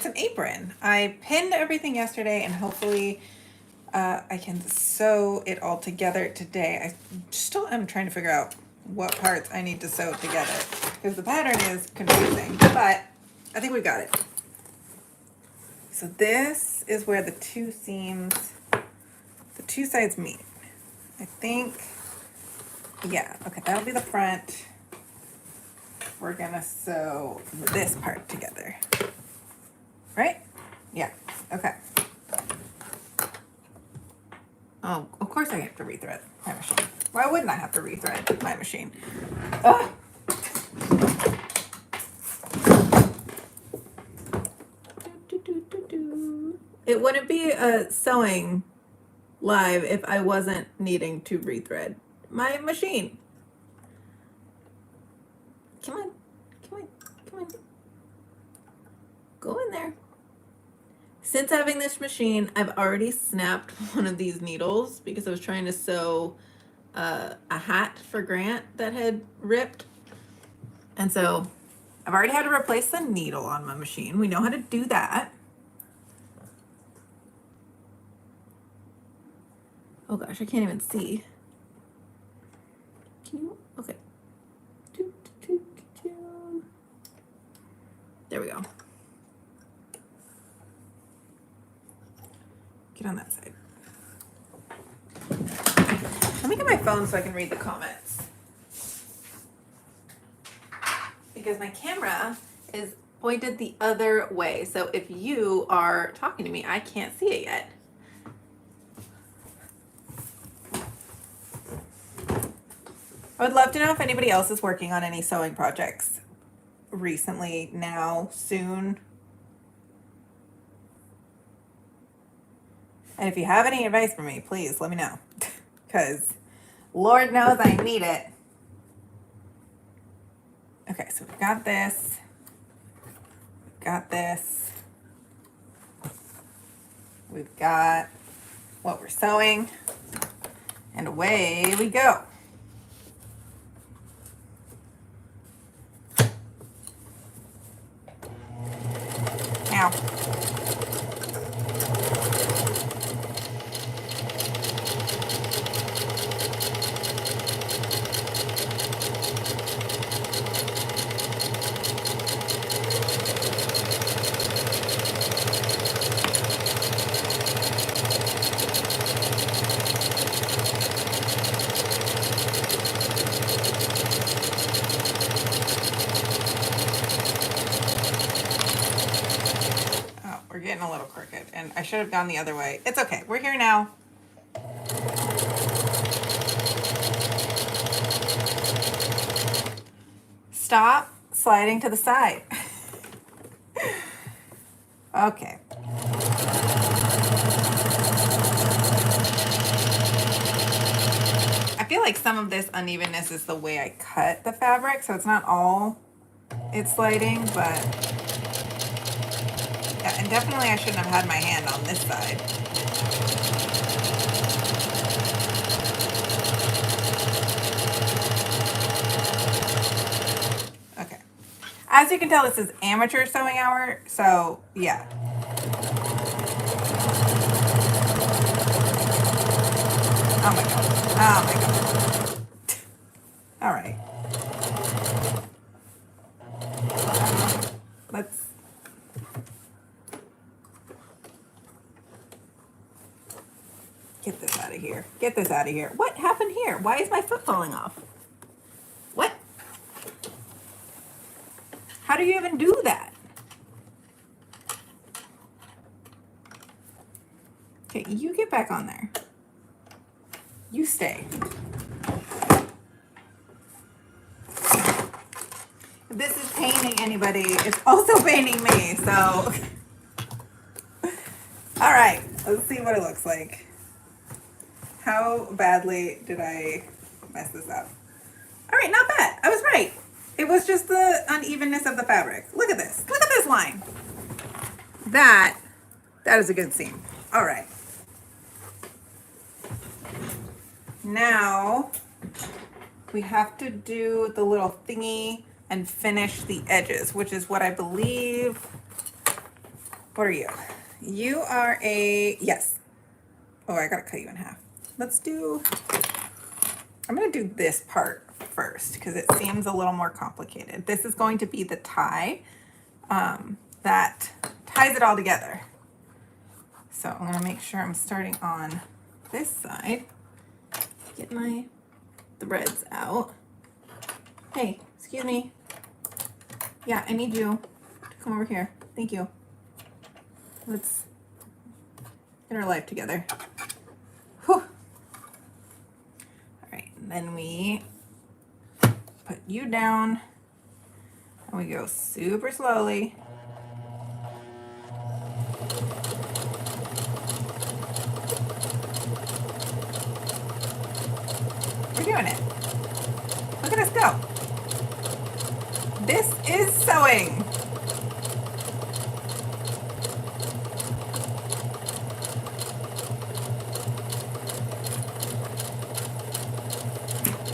it's an apron. I pinned everything yesterday and hopefully I can sew it all together today. I still am trying to figure out what parts I need to sew together because the pattern is confusing, but I think we got it. So this is where the two seams, the two sides meet. I think, yeah, okay, that'll be the front. We're gonna sew this part together, right? Yeah, okay. Oh, of course I have to rethread my machine. Why wouldn't I have to rethread my machine? Ugh. It wouldn't be a sewing live if I wasn't needing to rethread my machine. Come on, come on, come on. Go in there. Since having this machine, I've already snapped one of these needles because I was trying to sew a hat for Grant that had ripped. And so I've already had to replace the needle on my machine. We know how to do that. Oh gosh, I can't even see. Can you? Okay. There we go. Get on that side. Let me get my phone so I can read the comments. Because my camera is pointed the other way. So if you are talking to me, I can't see it yet. I would love to know if anybody else is working on any sewing projects recently, now, soon. And if you have any advice for me, please let me know. Because Lord knows I need it. Okay, so we've got this. We've got this. We've got what we're sewing. And away we go. Ow. We're getting a little crooked, and I should have gone the other way. It's okay. We're here now. Stop sliding to the side. Okay. I feel like some of this unevenness is the way I cut the fabric, so it's not all it's sliding, but yeah, and definitely I shouldn't have had my hand on this side. Okay. As you can tell, this is amateur sewing hour, so yeah. Oh my god. Oh my god. All right. Let's get this out of here. Get this out of here. What happened here? Why is my foot falling off? What? How do you even do that? Okay, you get back on there. You stay. If this is paining anybody, it's also paining me, so. All right, let's see what it looks like. How badly did I mess this up? All right, not bad. I was right. It was just the unevenness of the fabric. Look at this. Look at this line. That is a good seam. All right. Now we have to do the little thingy and finish the edges, which is what I believe What are you? You are a, yes. Oh, I gotta cut you in half. Let's do, I'm gonna do this part first because it seems a little more complicated. This is going to be the tie that ties it all together. So I'm gonna make sure I'm starting on this side. Get my threads out. Hey, excuse me. Yeah, I need you to come over here. Thank you. Let's get our life together. Whew. All right, and then we put you down and we go super slowly. We're doing it. Look at us go. This is sewing.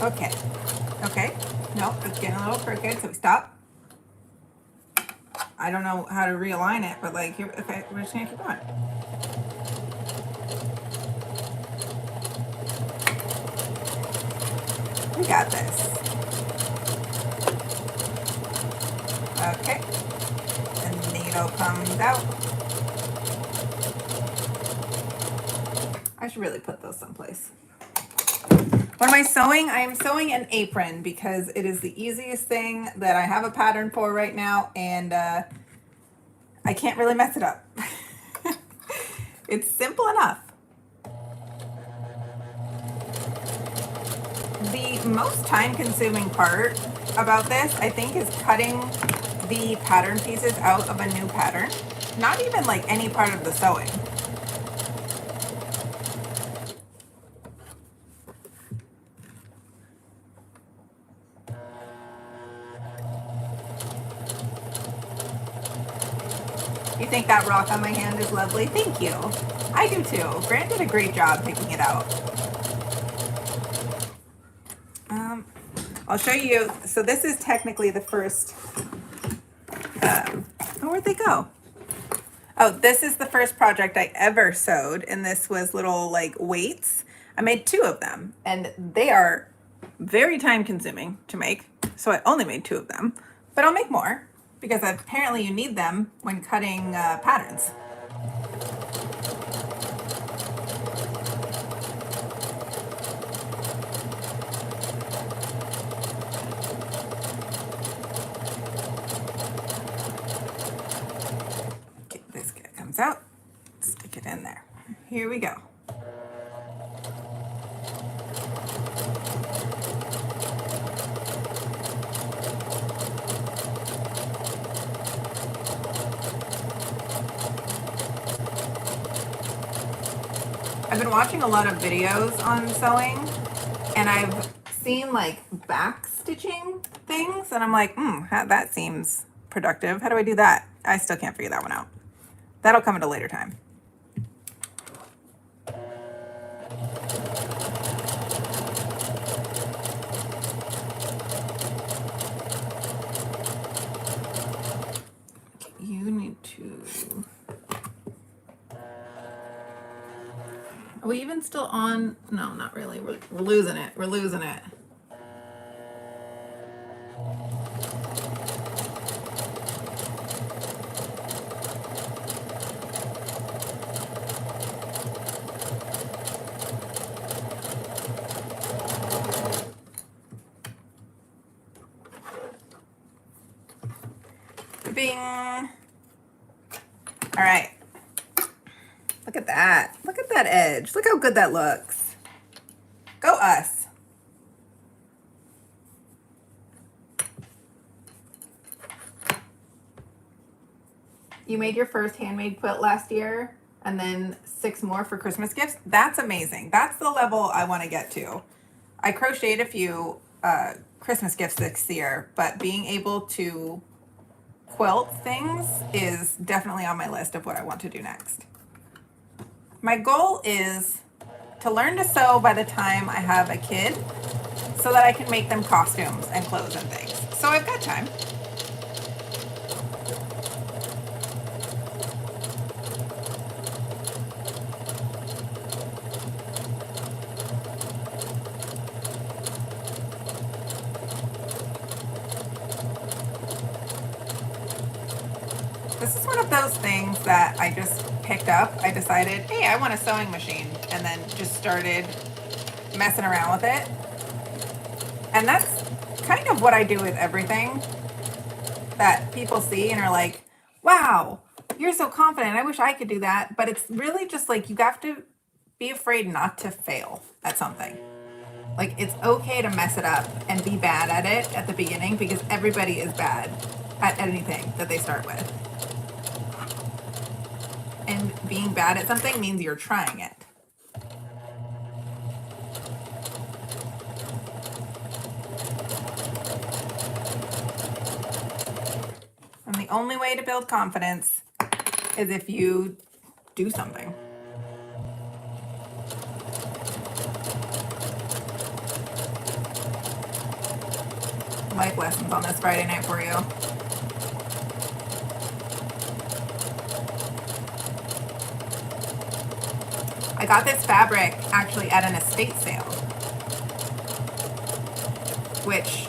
Okay. Okay. No, it's getting a little crooked, so we stop. I don't know how to realign it, but like, here, okay, we're just gonna keep going. We got this. Okay. The needle comes out. I should really put those someplace. What am I sewing? I am sewing an apron because it is the easiest thing that I have a pattern for right now, and I can't really mess it up. It's simple enough. The most time-consuming part about this, I think, is cutting the pattern pieces out of a new pattern. Not even like any part of the sewing. You think that rock on my hand is lovely? Thank you. I do too. Grant did a great job picking it out. I'll show you. So this is technically the first, oh, where'd they go? Oh, this is the first project I ever sewed, and this was little like weights. I made 2 of them, and they are very time consuming to make. So I only made 2 of them, but I'll make more because apparently you need them when cutting patterns. Okay, this guy comes out, stick it in there. Here we go. I've been watching a lot of videos on sewing, and I've seen like back stitching things, and I'm like, that seems productive. How do I do that? I still can't figure that one out. That'll come at a later time. Okay, you need to... Are we even still on? No, not really. We're losing it. We're losing it. Bing. All right. Look at that. Look at that edge. Look how good that looks. Go us. You made your first handmade quilt last year and then 6 more for Christmas gifts. That's amazing. That's the level I want to get to. I crocheted a few Christmas gifts this year, but being able to quilt things is definitely on my list of what I want to do next. My goal is to learn to sew by the time I have a kid so that I can make them costumes and clothes and things. So I've got time. those things that I just picked up. I decided, hey, I want a sewing machine, and then just started messing around with it. And that's kind of what I do with everything that people see and are like, wow, you're so confident. I wish I could do that. But it's really just like you have to be afraid not to fail at something. Like, it's okay to mess it up and be bad at it at the beginning, because everybody is bad at anything that they start with. And being bad at something means you're trying it. And the only way to build confidence is if you do something. Life lessons on this Friday night for you. I got this fabric actually at an estate sale, which,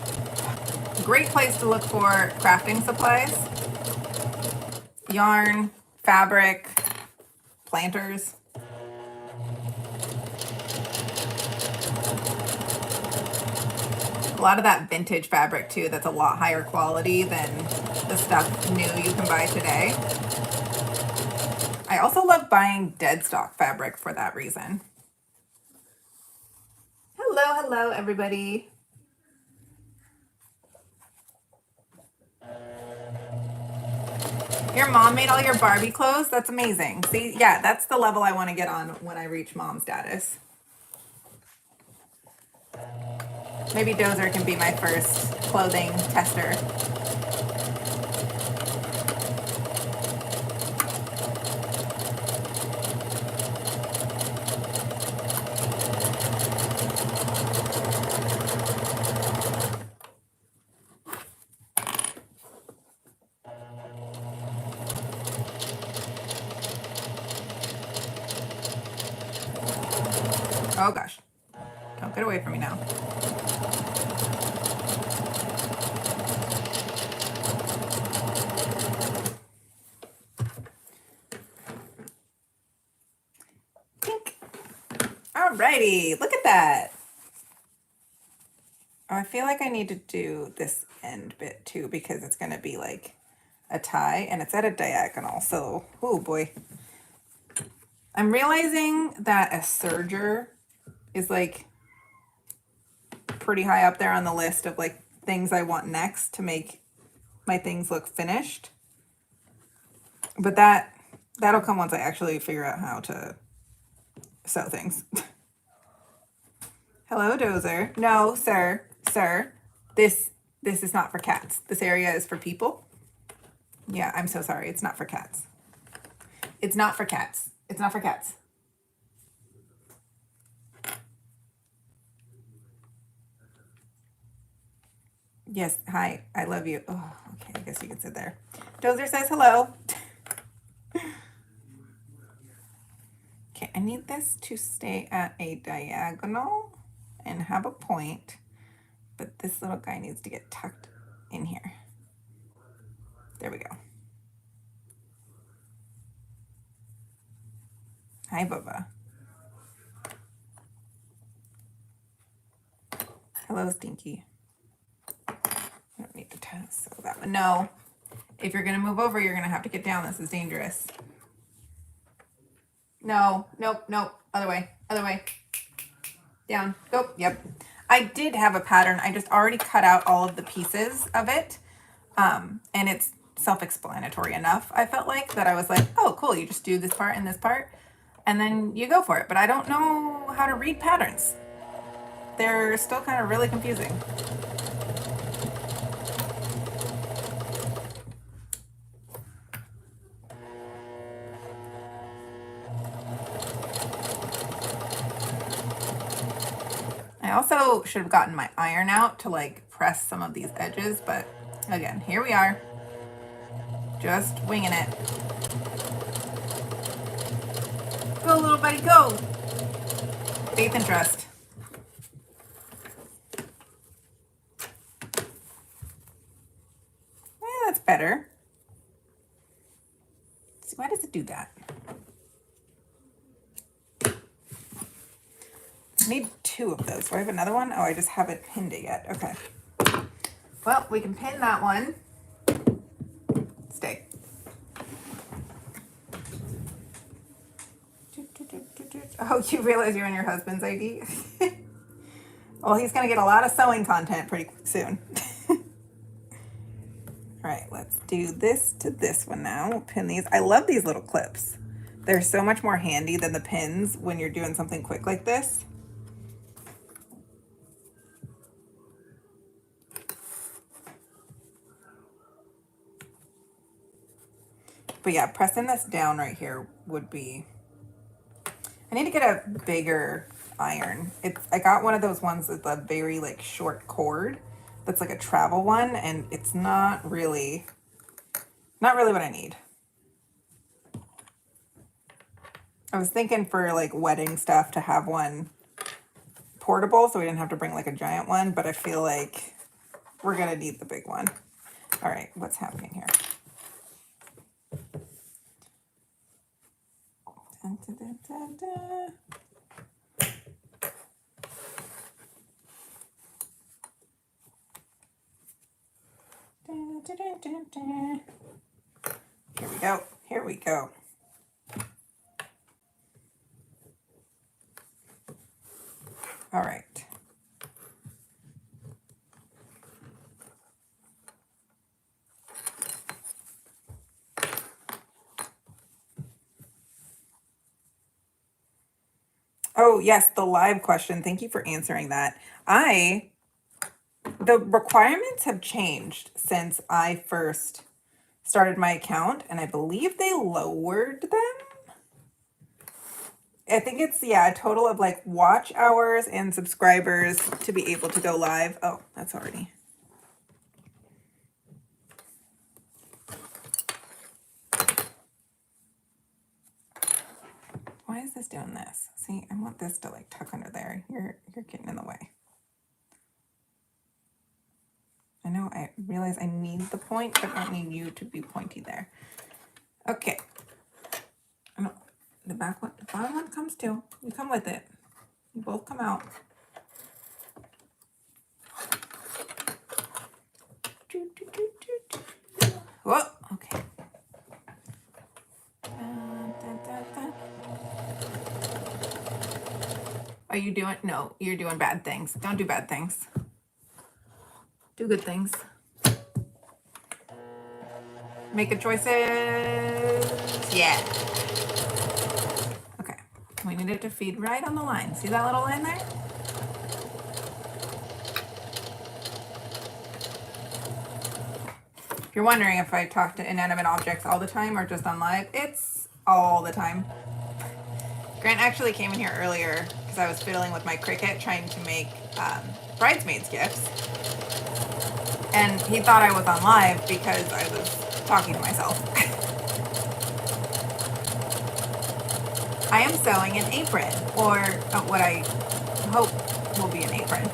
great place to look for crafting supplies. Yarn, fabric, planters. A lot of that vintage fabric too, that's a lot higher quality than the stuff new you can buy today. I also love buying dead stock fabric for that reason. Hello, everybody. Your mom made all your Barbie clothes? That's amazing. See, yeah, that's the level I want to get on when I reach mom status. Maybe Dozer can be my first clothing tester. Oh gosh, don't get away from me now. Pink. Alrighty, look at that. Oh, I feel like I need to do this end bit too, because it's gonna be like a tie and it's at a diagonal. So, oh boy. I'm realizing that a serger is like pretty high up there on the list of like things I want next to make my things look finished. But that'll come once I actually figure out how to sew things. Hello, Dozer. No, sir. This is not for cats. This area is for people. Yeah, I'm so sorry. It's not for cats. It's not for cats. It's not for cats. Yes, hi. I love you. Oh, okay. I guess you can sit there. Dozer says hello. Okay, I need this to stay at a diagonal and have a point, but this little guy needs to get tucked in here. There we go. Hi, Bubba. Hello, Stinky. I don't need to sew that one. No, if you're gonna move over, you're gonna have to get down. This is dangerous. No, nope. Other way. Down. Go. Yep. I did have a pattern. I just already cut out all of the pieces of it. And it's self-explanatory enough, I felt like, that I was like, oh, cool. You just do this part and this part, and then you go for it. But I don't know how to read patterns. They're still kind of really confusing. I also should have gotten my iron out to like press some of these edges, but again, here we are, just winging it. Go, little buddy, go. Faith and trust. That's better. See, why does it do that? I need 2 of those. Do I have another one? Oh, I just haven't pinned it yet. Okay. Well, we can pin that one. Stay. Oh, you realize you're in your husband's ID? Well, he's going to get a lot of sewing content pretty soon. All right, let's do this to this one now. We'll pin these. I love these little clips. They're so much more handy than the pins when you're doing something quick like this. But yeah, pressing this down right here would be... I need to get a bigger iron. I got one of those ones with a very like short cord that's like a travel one, and it's not really what I need. I was thinking for like wedding stuff to have one portable so we didn't have to bring like a giant one, but I feel like we're gonna need the big one. All right, what's happening here? Dun, dun, dun, dun, dun. Dun, dun, dun, dun, dun. Here we go. Here we go. All right. Oh, yes, the live question. Thank you for answering that. The requirements have changed since I first started my account, and I believe they lowered them. I think it's, yeah, a total of like watch hours and subscribers to be able to go live. Oh, that's already. Why is this doing this? See, I want this to like tuck under there. You're getting in the way. I know, I realize I need the point, but I don't need you to be pointy there. Okay. The back one, the bottom one comes too. You come with it. You both come out. Whoa, okay. Are you doing, no, you're doing bad things. Don't do bad things. Do good things. Make good choices. Yeah. Okay. We need it to feed right on the line. See that little line there? If you're wondering if I talk to inanimate objects all the time or just on live, it's all the time. Grant actually came in here earlier because I was fiddling with my Cricut trying to make bridesmaids gifts. And he thought I was on live because I was talking to myself. I am sewing an apron, or what I hope will be an apron.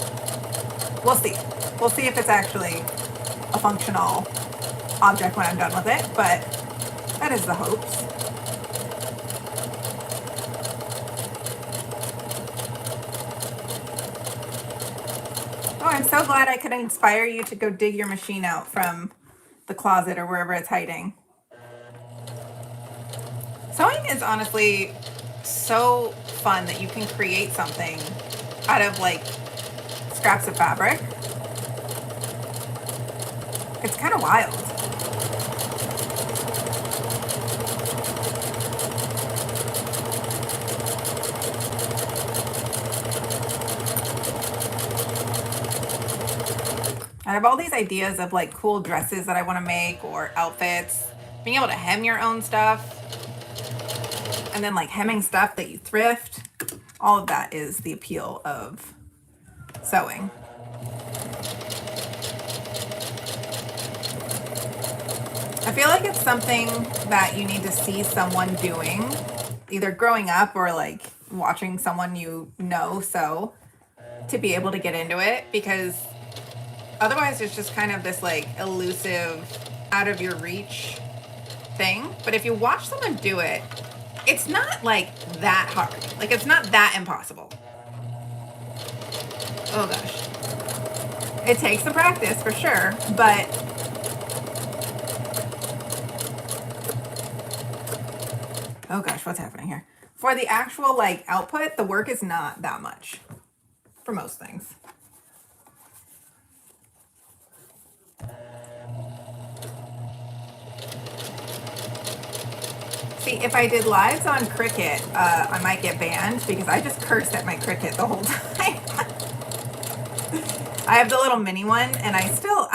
We'll see. We'll see if it's actually a functional object when I'm done with it, but that is the hopes. Oh, I'm so glad I could inspire you to go dig your machine out from the closet or wherever it's hiding. Sewing is honestly so fun that you can create something out of like scraps of fabric. It's kind of wild. I have all these ideas of like cool dresses that I want to make or outfits. Being able to hem your own stuff. And then like hemming stuff that you thrift. All of that is the appeal of sewing. I feel like it's something that you need to see someone doing, either growing up or like watching someone you know sew, to be able to get into it, because otherwise it's just kind of this like elusive, out of your reach thing, but if you watch someone do it, it's not like that hard. Like it's not that impossible. Oh gosh. It takes some practice for sure, but oh gosh, what's happening here? For the actual like output, the work is not that much for most things. See, if I did lives on Cricut, I might get banned because I just cursed at my Cricut the whole time. I have the little mini one, and I'm still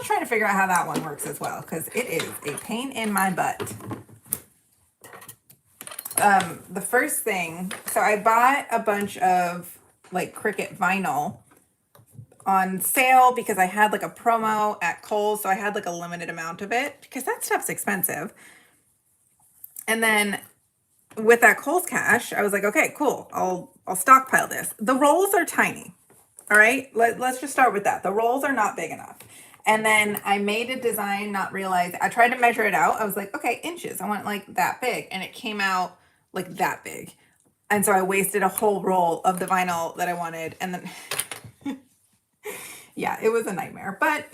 trying to figure out how that one works as well because it is a pain in my butt. The first thing, so I bought a bunch of like Cricut vinyl on sale because I had like a promo at Kohl's, so I had like a limited amount of it because that stuff's expensive. And then with that Kohl's cash, I was like, okay, cool. I'll stockpile this. The rolls are tiny. All right. Let's just start with that. The rolls are not big enough. And then I made a design, not realize I tried to measure it out. I was like, okay, inches. I want like that big. And it came out like that big. And so I wasted a whole roll of the vinyl that I wanted. And then yeah, it was a nightmare, but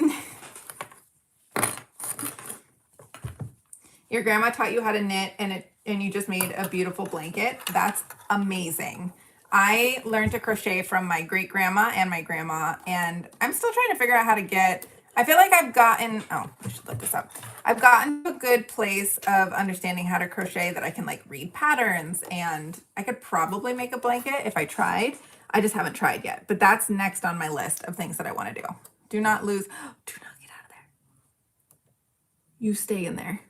your grandma taught you how to knit and you just made a beautiful blanket. That's amazing. I learned to crochet from my great grandma and my grandma, and I'm still trying to figure out how to get, I feel like I've gotten, oh, I should look this up. I've gotten to a good place of understanding how to crochet that I can like read patterns, and I could probably make a blanket if I tried. I just haven't tried yet, but that's next on my list of things that I want to do. Do not lose, do not get out of there. You stay in there.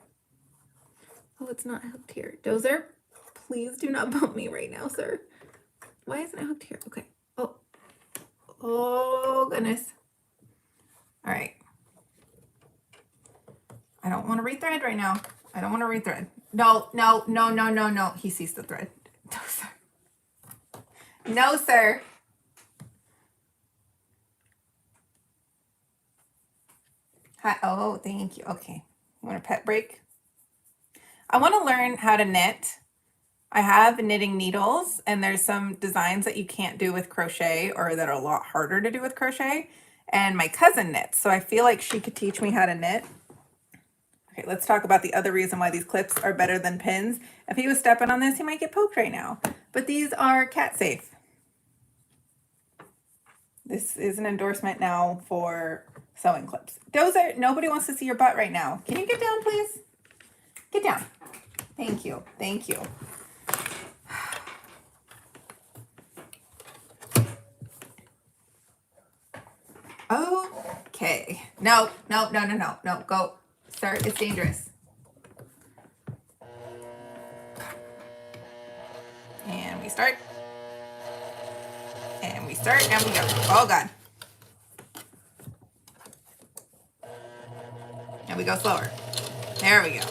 Oh, it's not hooked here. Dozer, please do not bump me right now, sir. Why isn't it hooked here? Okay. Oh. Oh, goodness. All right. I don't want to rethread right now. I don't want to rethread. No, no, no, no, no, no. He sees the thread. Dozer. No, sir. Hi. Oh, thank you. Okay. You want a pet break? I want to learn how to knit. I have knitting needles, and there's some designs that you can't do with crochet or that are a lot harder to do with crochet. And my cousin knits, so I feel like she could teach me how to knit. Okay, let's talk about the other reason why these clips are better than pins. If he was stepping on this, he might get poked right now. But these are cat safe. This is an endorsement now for sewing clips. Dozer, nobody wants to see your butt right now. Can you get down, please? Get down. Thank you. Thank you. Okay. No, no, no, no, no, no. Go. Start. It's dangerous. And we start. And we start. And we go. Oh, God. And we go slower. There we go.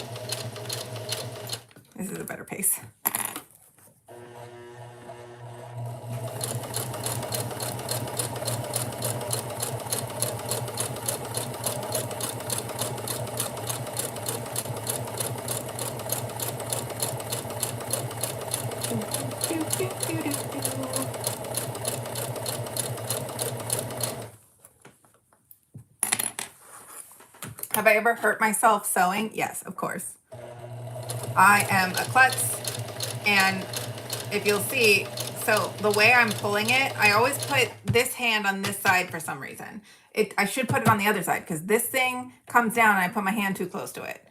This is a better pace. Have I ever hurt myself sewing? Yes, of course. I am a klutz, and if you'll see, so the way I'm pulling it, I always put this hand on this side for some reason. I should put it on the other side because this thing comes down and I put my hand too close to it.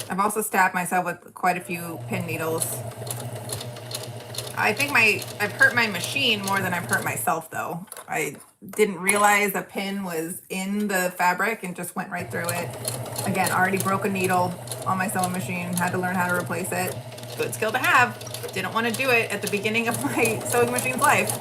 I've also stabbed myself with quite a few pin needles. I think I've hurt my machine more than I've hurt myself though. I didn't realize a pin was in the fabric and just went right through it. Again, already broke a needle on my sewing machine, had to learn how to replace it. Good skill to have. Didn't want to do it at the beginning of my sewing machine's life.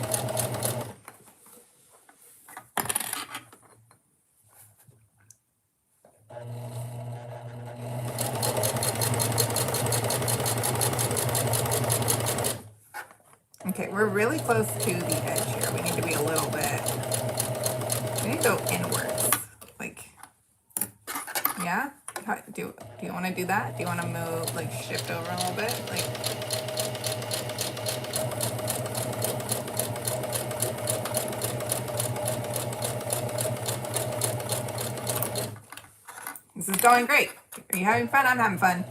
Okay, we're really close to the edge here. We need to be a little bit, we need to go inwards. Like, yeah? Do you want to do that? Do you want to move, like shift over a little bit? Like, this is going great. Are you having fun? I'm having fun.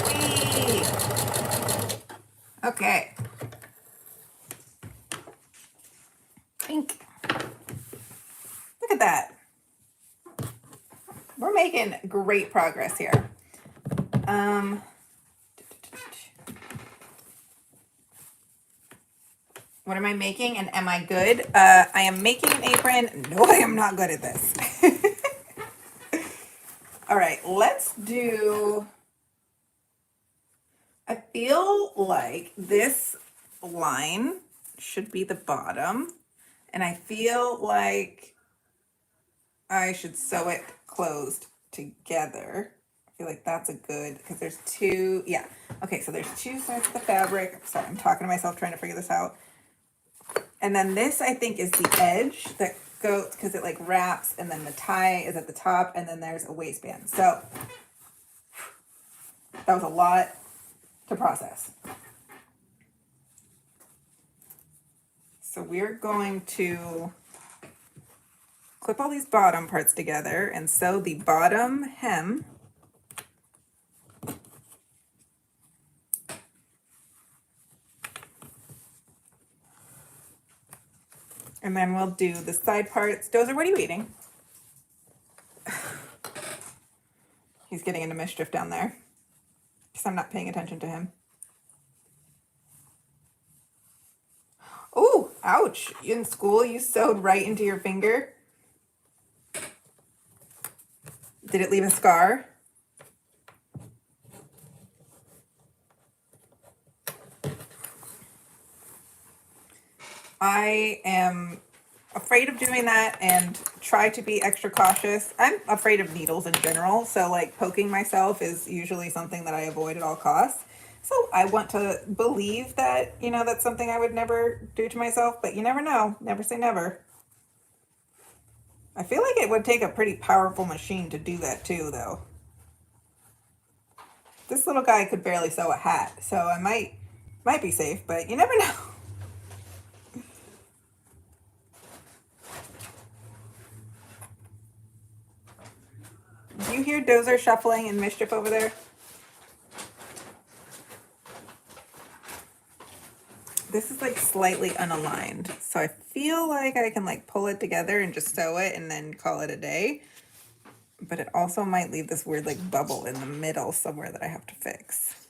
Whee! Okay. Pink. Look at that. We're making great progress here. What am I making and am I good? I am making an apron. No, I am not good at this. All right, let's do, I feel like this line should be the bottom, and I feel like I should sew it closed together. I feel like that's a good, because there's two, yeah. Okay, so there's two sides of the fabric. Sorry, I'm talking to myself trying to figure this out. And then this, I think, is the edge that goes, because it like wraps, and then the tie is at the top, and then there's a waistband. So that was a lot to process. So we're going to clip all these bottom parts together and sew the bottom hem. And then we'll do the side parts. Dozer, what are you eating? He's getting into mischief down there because I'm not paying attention to him. Oh, ouch. In school, you sewed right into your finger. Did it leave a scar? I am afraid of doing that and try to be extra cautious. I'm afraid of needles in general, so like poking myself is usually something that I avoid at all costs. So I want to believe that, you know, that's something I would never do to myself, but you never know. Never say never. I feel like it would take a pretty powerful machine to do that too, though. This little guy could barely sew a hat, so I might be safe, but you never know. Do you hear Dozer shuffling and mischief over there? This is like slightly unaligned, so I feel like I can like pull it together and just sew it and then call it a day. But it also might leave this weird like bubble in the middle somewhere that I have to fix.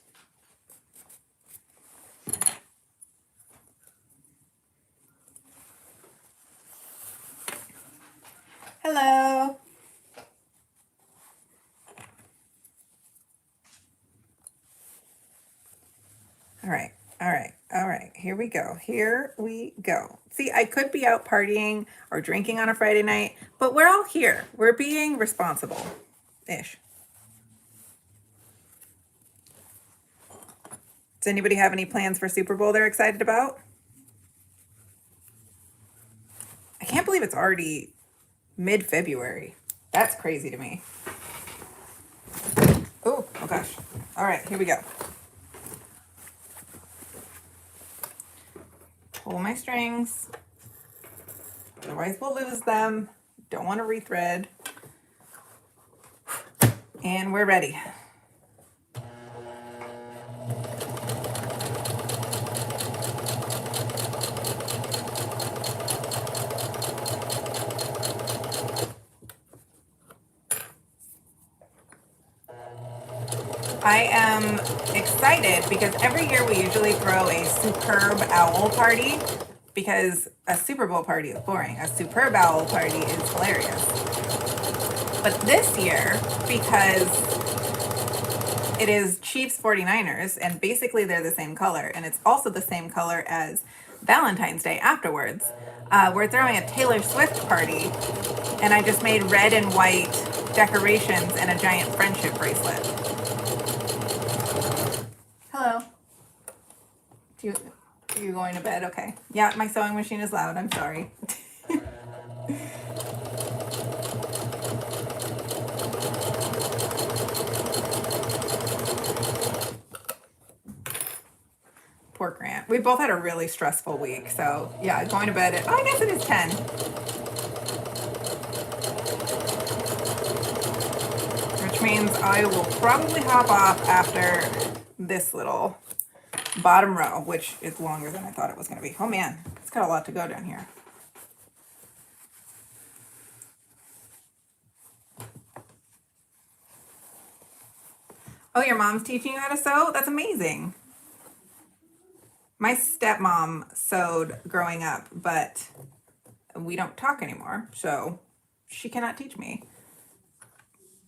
Hello. All right. All right. All right. Here we go. Here we go. See, I could be out partying or drinking on a Friday night, but we're all here. We're being responsible-ish. Does anybody have any plans for Super Bowl they're excited about? I can't believe it's already mid-February. That's crazy to me. Oh gosh. All right, here we go. Pull my strings. Otherwise we'll lose them. Don't want to rethread. And we're ready. I am excited because every year we usually throw a superb owl party because a Super Bowl party is boring. A superb owl party is hilarious. But this year, because it is Chiefs 49ers, and basically they're the same color, and it's also the same color as Valentine's Day afterwards. We're throwing a Taylor Swift party, and I just made red and white decorations and a giant friendship bracelet. Hello. Are you going to bed? Okay. Yeah, my sewing machine is loud. I'm sorry. Poor Grant. We both had a really stressful week, so yeah, going to bed at, oh, I guess it is 10. Which means I will probably hop off after this little bottom row, which is longer than I thought it was going to be. Oh man, it's got a lot to go down here. Oh, your mom's teaching you how to sew? That's amazing. My stepmom sewed growing up, but we don't talk anymore, so she cannot teach me.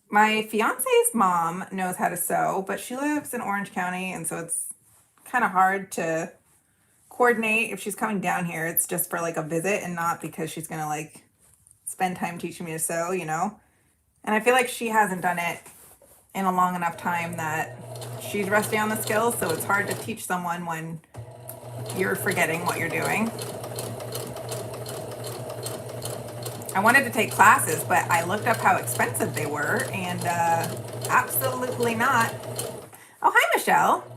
My fiance's mom knows how to sew, but she lives in Orange County, and so it's kind of hard to coordinate if she's coming down here. It's just for like a visit and not because she's gonna like spend time teaching me to sew, you know? And I feel like she hasn't done it in a long enough time that she's rusty on the skills, so it's hard to teach someone when you're forgetting what you're doing. I wanted to take classes, but I looked up how expensive they were, and absolutely not. Oh, hi, Michelle.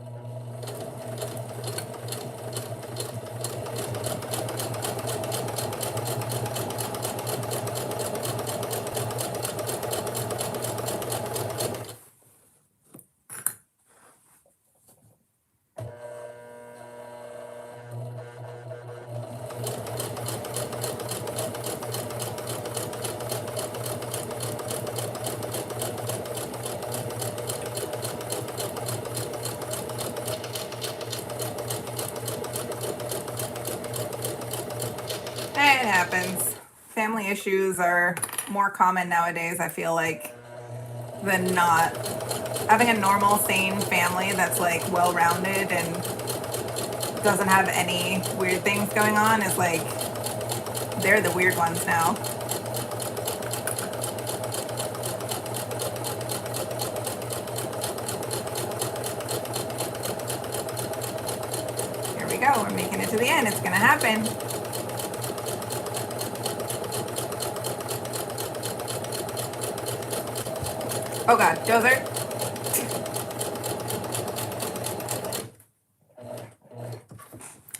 It happens. Family issues are more common nowadays, I feel like, than not. Having a normal, sane family that's like well-rounded and doesn't have any weird things going on is like, they're the weird ones now. Here we go. We're making it to the end. It's gonna happen. Oh God, dozer.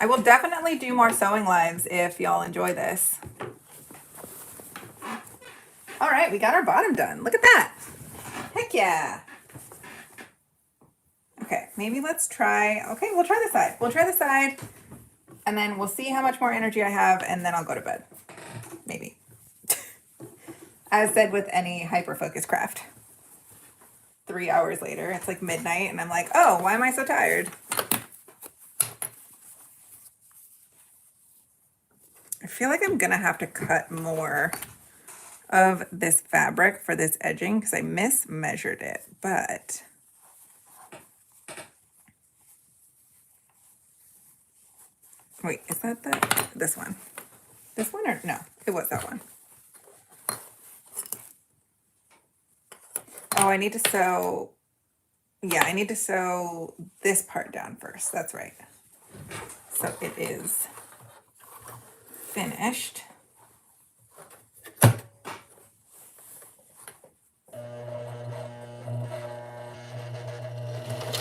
I will definitely do more sewing lives if y'all enjoy this. All right, we got our bottom done. Look at that. Heck yeah. Okay, maybe let's try, okay, we'll try the side. We'll try the side, and then we'll see how much more energy I have, and then I'll go to bed. Maybe. As said with any hyper-focused craft. 3 hours later, it's like midnight, and I'm like, oh, why am I so tired? I feel like I'm gonna have to cut more of this fabric for this edging because I mismeasured it, but wait, is that this one? This one or no, it was that one. Oh, I need to sew, yeah, I need to sew this part down first. That's right. So it is finished.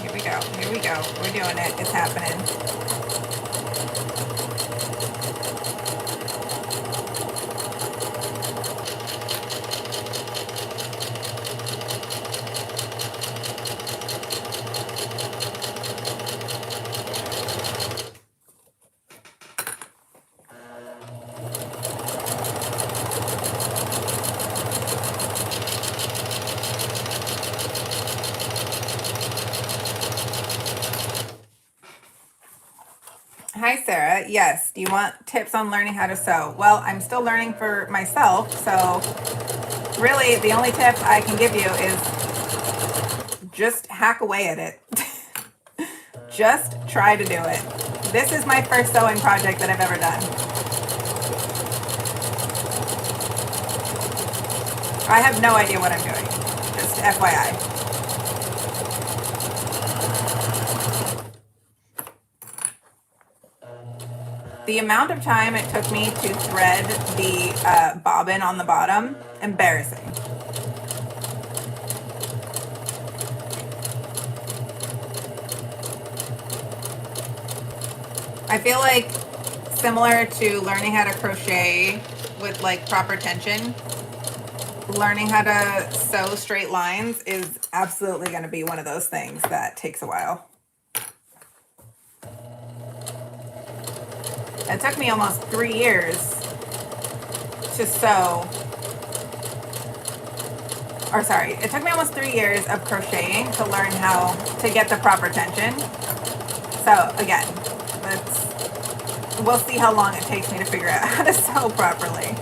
Here we go. Here we go. We're doing it. It's happening. Hi, Sarah. Yes. Do you want tips on learning how to sew? Well, I'm still learning for myself, so Really, the only tip I can give you is just hack away at it. Just try to do it. This is my first sewing project that I've ever done. I have no idea what I'm doing. Just FYI. The amount of time it took me to thread the bobbin on the bottom, embarrassing. I feel like similar to learning how to crochet with like proper tension, learning how to sew straight lines is absolutely going to be one of those things that takes a while. It took me almost 3 years to sew, or sorry, it took me almost 3 years of crocheting to learn how to get the proper tension. So again, we'll see how long it takes me to figure out how to sew properly.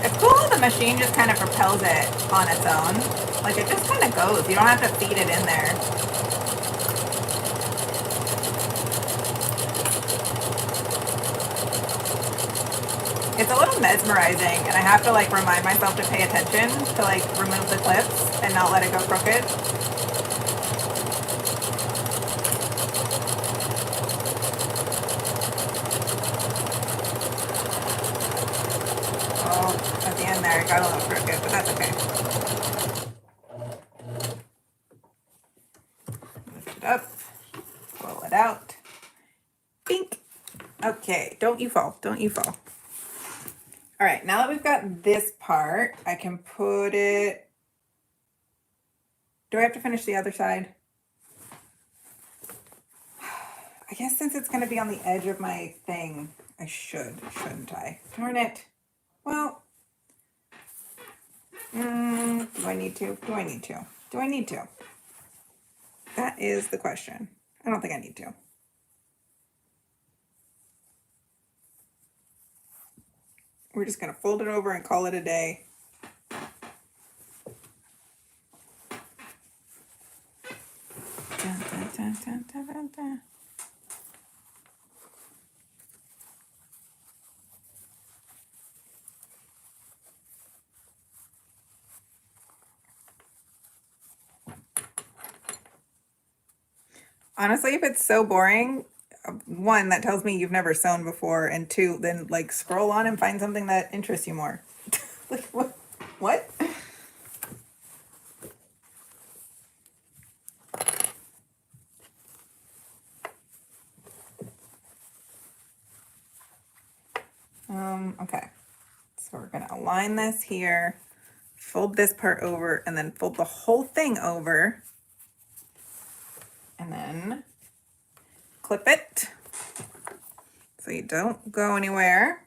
It's cool how the machine just kind of propels it on its own. Like it just kind of goes. You don't have to feed it in there. It's a little mesmerizing, and I have to like remind myself to pay attention to like remove the clips and not let it go crooked. Oh, at the end there, it got a little crooked, but that's okay. Lift it up, pull it out. Bink. Okay, don't you fall, don't you fall. All right, now that we've got this part, I can put it... Do I have to finish the other side? I guess since it's going to be on the edge of my thing, I shouldn't I? Darn it. Well, do I need to? Do I need to? Do I need to? That is the question. I don't think I need to. We're just going to fold it over and call it a day. Dun, dun, dun, dun, dun, dun, dun. Honestly, if it's so boring, one, that tells me you've never sewn before, and two, then like scroll on and find something that interests you more. Like what? What? Okay. So we're gonna align this here, fold this part over, and then fold the whole thing over, and then clip it so you don't go anywhere.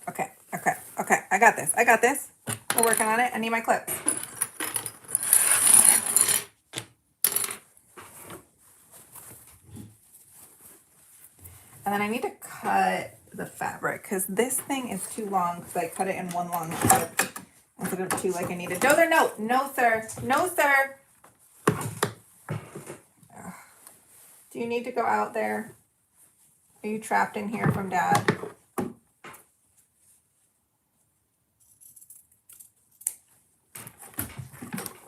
Okay, okay, okay. I got this. I got this. We're working on it. I need my clips. And then I need to cut the fabric because this thing is too long because I cut it in one long clip instead of two like I needed. Dozer, no, no, sir, no, sir. Ugh. Do you need to go out there? Are you trapped in here from Dad?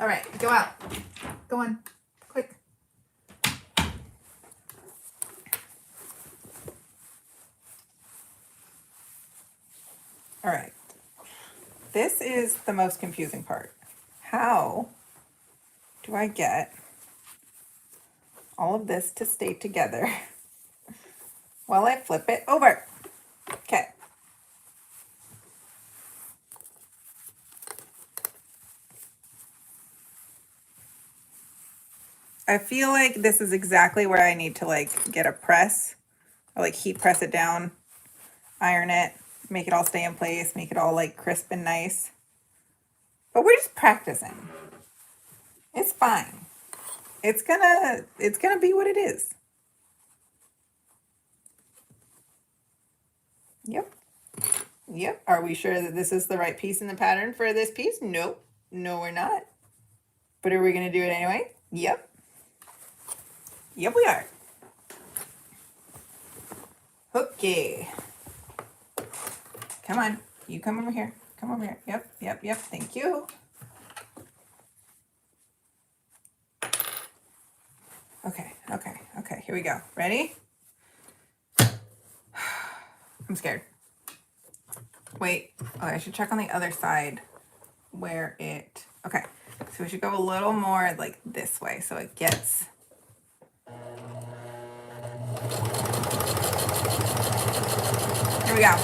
All right, go out. Go on, quick. All right. This is the most confusing part. How do I get all of this to stay together while I flip it over? Okay. I feel like this is exactly where I need to like get a press, or like heat press it down, iron it, make it all stay in place, make it all like crisp and nice. But we're just practicing. It's fine. It's gonna be what it is. Yep. Yep. Are we sure that this is the right piece in the pattern for this piece? Nope. No, we're not. But are we gonna do it anyway? Yep. Yep, we are. Okay. Come on. You come over here. Come over here. Yep, yep, yep. Thank you. Okay, okay, okay. Here we go. Ready? I'm scared. Wait. Oh, I should check on the other side where it... Okay. So we should go a little more like this way so it gets... Here we go.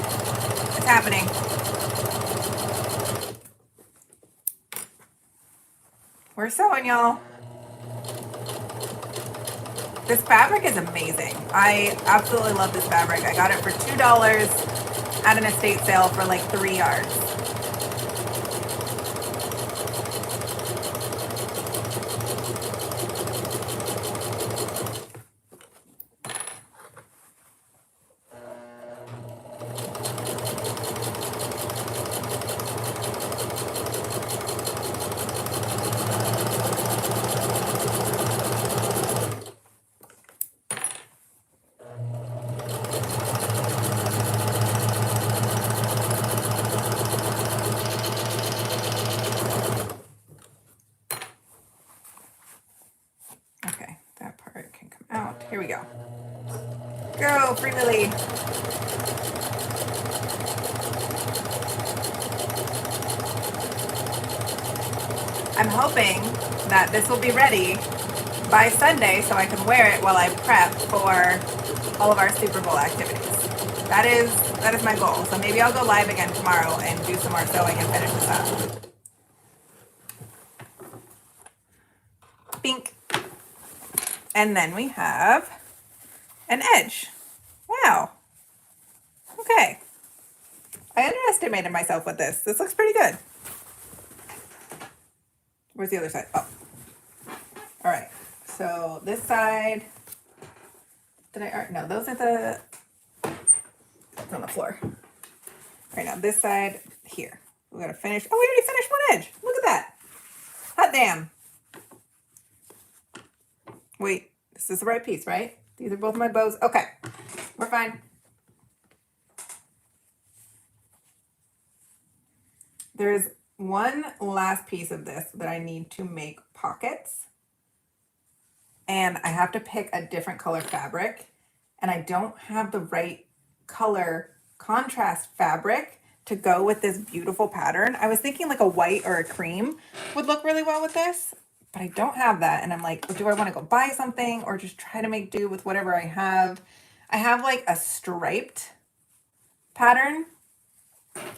It's happening. We're sewing, y'all. This fabric is amazing. I absolutely love this fabric. I got it for $2 at an estate sale for like 3 yards. Okay, that part can come out. Here we go. Go, Free Willy. I'm hoping that this will be ready by Sunday so I can wear it while I prep for all of our Super Bowl activities. That is my goal. So maybe I'll go live again tomorrow and do some more sewing and finish this up. Bink. And then we have an edge. Wow. Okay. I underestimated myself with this. This looks pretty good. Where's the other side? Oh. All right. So this side, no, those are it's on the floor. All right, now this side here. We gotta finish. Oh, we already finished one edge. Look at that. Hot damn. Wait, this is the right piece, right? These are both my bows. Okay, we're fine. There's one last piece of this that I need to make pockets. And I have to pick a different color fabric. And I don't have the right color contrast fabric to go with this beautiful pattern. I was thinking like a white or a cream would look really well with this, but I don't have that. And I'm like, do I want to go buy something or just try to make do with whatever I have? I have like a striped pattern.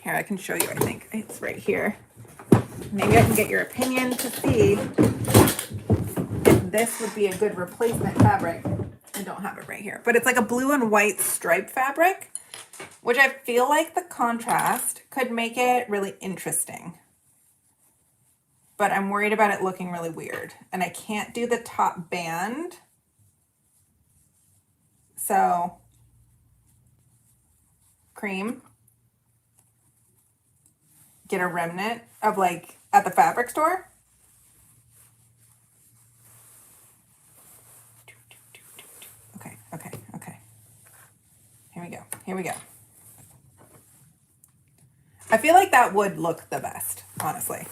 Here, I can show you, I think. It's right here. Maybe I can get your opinion to see if this would be a good replacement fabric. I don't have it right here, but it's like a blue and white stripe fabric, which I feel like the contrast could make it really interesting. But I'm worried about it looking really weird. And I can't do the top band. So, cream. Get a remnant of like at the fabric store. Okay, okay, okay. Here we go, here we go. I feel like that would look the best, honestly.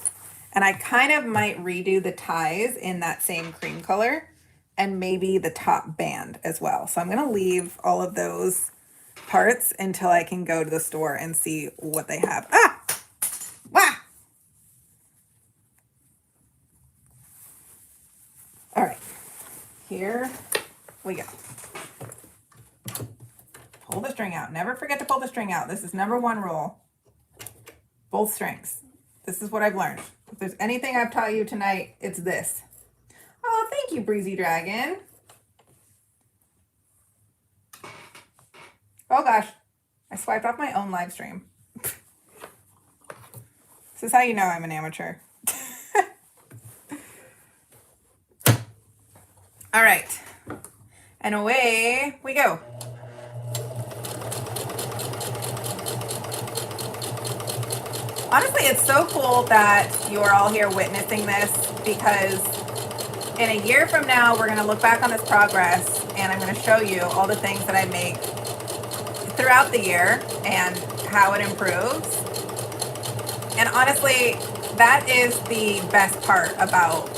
And I kind of might redo the ties in that same cream color and maybe the top band as well. So I'm going to leave all of those parts until I can go to the store and see what they have. Ah! Wah! All right, here we go. Pull the string out. Never forget to pull the string out. This is #1 rule. Both strings. This is what I've learned. If there's anything I've taught you tonight, it's this. Oh, thank you, Breezy Dragon. Oh gosh, I swiped off my own live stream. This is how you know I'm an amateur. All right, and away we go. Honestly, it's so cool that you're all here witnessing this, because in a year from now, we're going to look back on this progress and I'm going to show you all the things that I make throughout the year and how it improves. And honestly, that is the best part about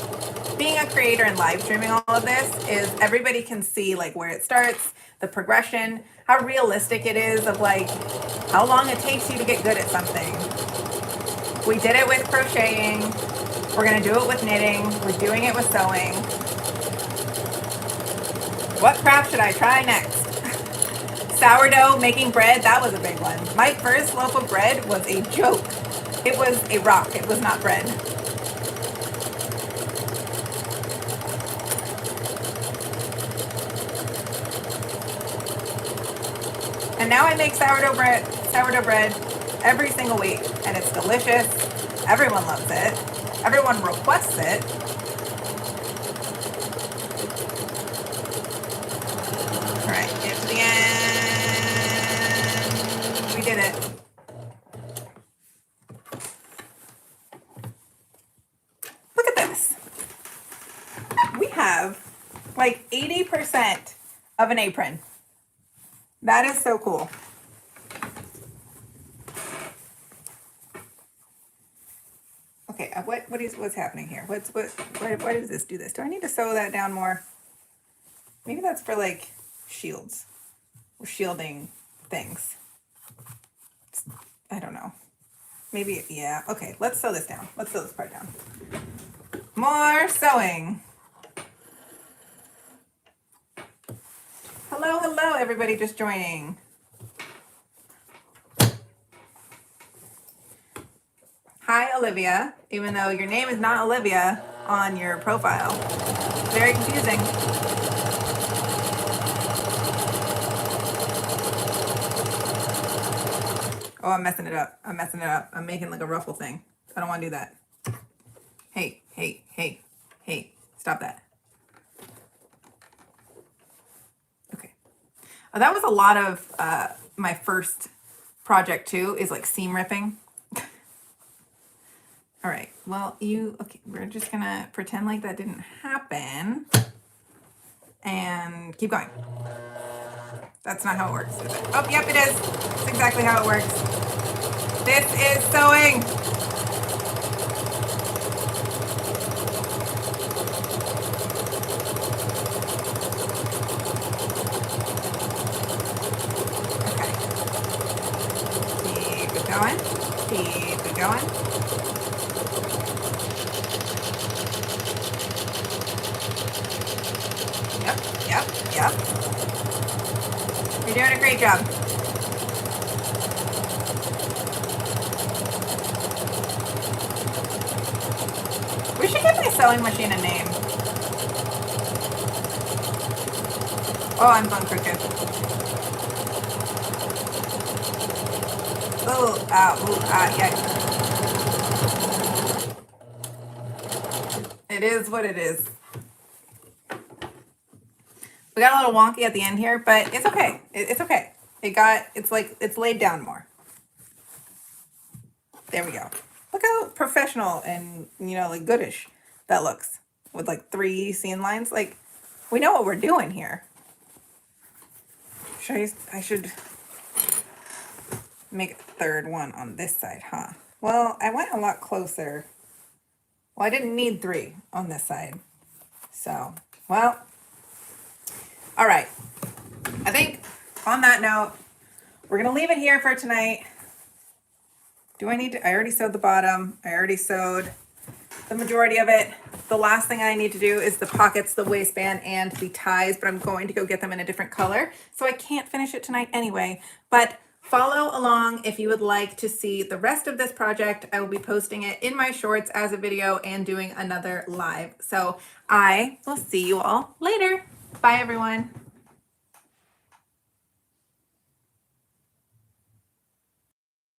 being a creator and live streaming all of this, is everybody can see like where it starts, the progression, how realistic it is of like how long it takes you to get good at something. We did it with crocheting. We're gonna do it with knitting. We're doing it with sewing. What craft should I try next? Sourdough, making bread, that was a big one. My first loaf of bread was a joke. It was a rock, it was not bread. And now I make sourdough bread every single week, and it's delicious. Everyone loves it. Everyone requests it. All right, get to the end. We did it. Look at this. We have like 80% of an apron. That is so cool. Okay, what's happening here? Why does this do this? Do I need to sew that down more? Maybe that's for like shields or shielding things. I don't know. Maybe, yeah. Okay, let's sew this down. Let's sew this part down. More sewing. Hello, everybody just joining. Hi, Olivia, even though your name is not Olivia on your profile. Very confusing. Oh, I'm messing it up. I'm making like a ruffle thing. I don't want to do that. Hey, stop that. Okay. That was a lot of my first project too, is like seam ripping. All right, well, okay, we're just gonna pretend like that didn't happen and keep going. That's not how it works, is it? Oh, yep, it is. That's exactly how it works. This is sewing. Okay. Keep it going. Keep it going. Yep. You're doing a great job. We should give my sewing machine a name. Oh, I'm going crooked. Oh, yeah. It is what it is. We got a little wonky at the end here, but it's okay. It's okay. It's laid down more. There we go. Look how professional and, like goodish that looks with like 3 seam lines. Like, we know what we're doing here. I should make a third one on this side, huh? Well, I went a lot closer. Well, I didn't need 3 on this side. So, well, all right. I think on that note, we're going to leave it here for tonight. I already sewed the bottom. I already sewed the majority of it. The last thing I need to do is the pockets, the waistband, and the ties, but I'm going to go get them in a different color. So I can't finish it tonight anyway, but Follow along if you would like to see the rest of this project. I will be posting it in my shorts as a video and doing another live. So I will see you all later. Bye, everyone.